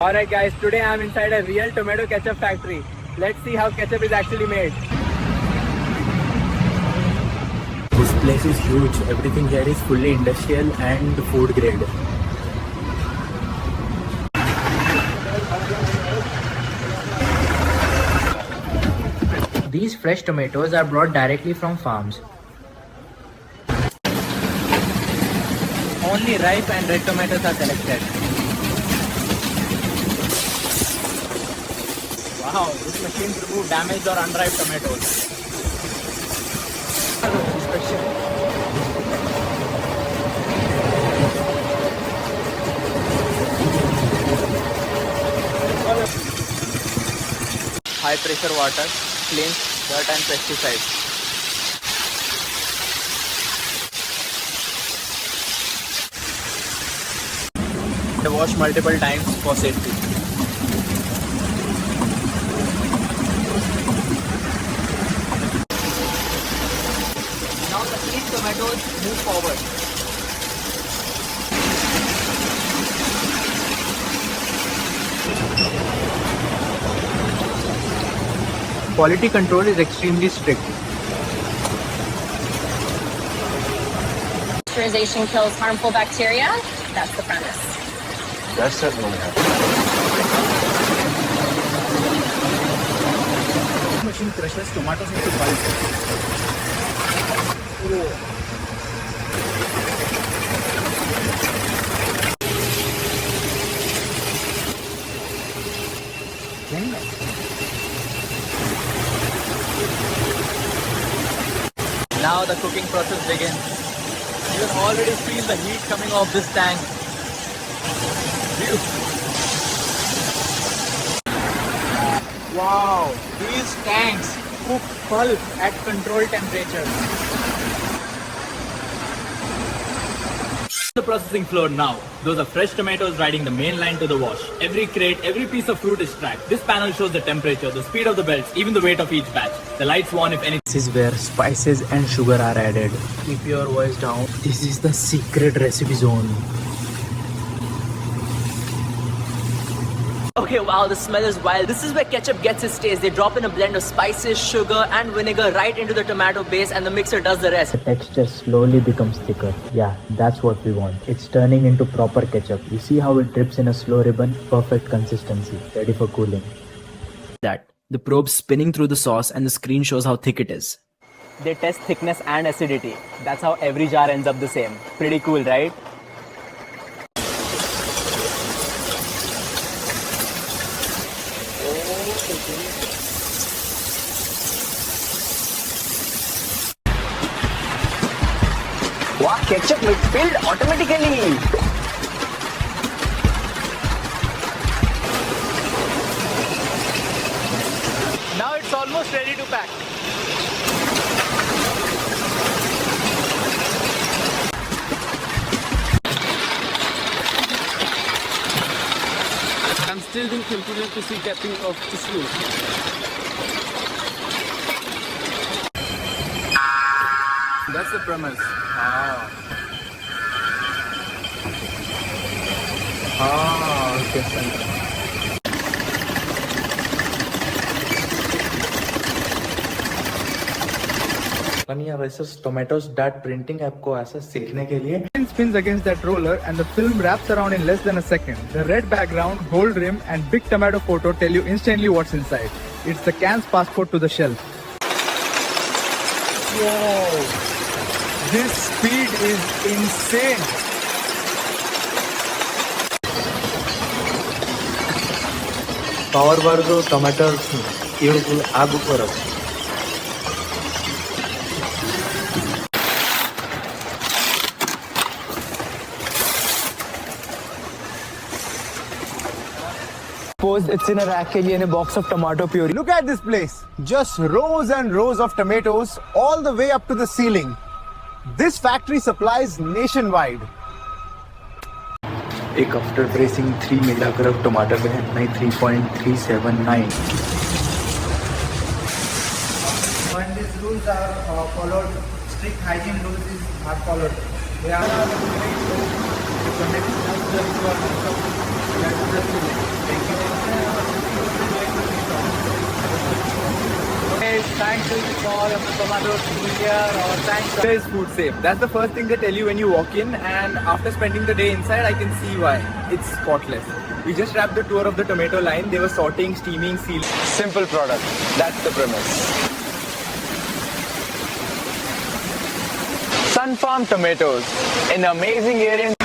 Alright guys, today I am inside a real tomato ketchup factory. Let's see how ketchup is actually made. This place is huge. Everything here is fully industrial and food grade. These fresh tomatoes are brought directly from farms. Only ripe and red tomatoes are selected. Wow, this machine removes damaged or unripe tomatoes. High pressure water cleans dirt and pesticides. They wash multiple times for safety. Now the clean tomatoes move forward. Quality control is extremely strict. Pasteurization kills harmful bacteria. That's the premise. That's certainly happening. Machine crushes tomatoes into pulp. Now the cooking process begins. You can already feel the heat coming off this tank. Wow, these tanks cook pulp at controlled temperature. The processing floor now. Those are fresh tomatoes riding the main line to the wash. Every crate, every piece of fruit is tracked. This panel shows the temperature, the speed of the belts, even the weight of each batch. The lights warn if any. This is where spices and sugar are added. Keep your voice down. This is the secret recipe zone. Okay, wow, the smell is wild. This is where ketchup gets its taste. They drop in a blend of spices, sugar and vinegar right into the tomato base and the mixer does the rest. The texture slowly becomes thicker. Yeah, that's what we want. It's turning into proper ketchup. You see how it drips in a slow ribbon? Perfect consistency, ready for cooling. That the probe spinning through the sauce and the screen shows how thick it is. They test thickness and acidity. That's how every jar ends up the same. Pretty cool, right? Wow, ketchup filled automatically. Now it's almost ready to pack. I'm still being tempted to see capping of the sleeve. That's the premise. Okay, fine. Funny, वैसे tomatoes start printing आपको ऐसा सीखने के लिए. Spins against that roller and the film wraps around in less than a second. The red background, gold rim and big tomato photo tell you instantly what's inside. It's the can's passport to the shelf. Whoa! This speed is insane! Power bar जो tomatoes ये आग ऊपर है. Suppose it's in a rack in a box of tomato puree. Look at this place. Just rows and rows of tomatoes all the way up to the ceiling. This factory supplies nationwide. एक after pressing 3 मिलाकर अब टमाटर में नहीं 3.379. When these rules are followed, strict hygiene rules are followed. They are the next the requirements of all of the tomatoes here, or thanks. Is food safe? That's the first thing they tell you when you walk in, and after spending the day inside, I can see why. It's spotless. We just wrapped the tour of the tomato line. They were sorting, steaming, sealing. Simple product. That's the premise. Sun Farm tomatoes, an amazing area.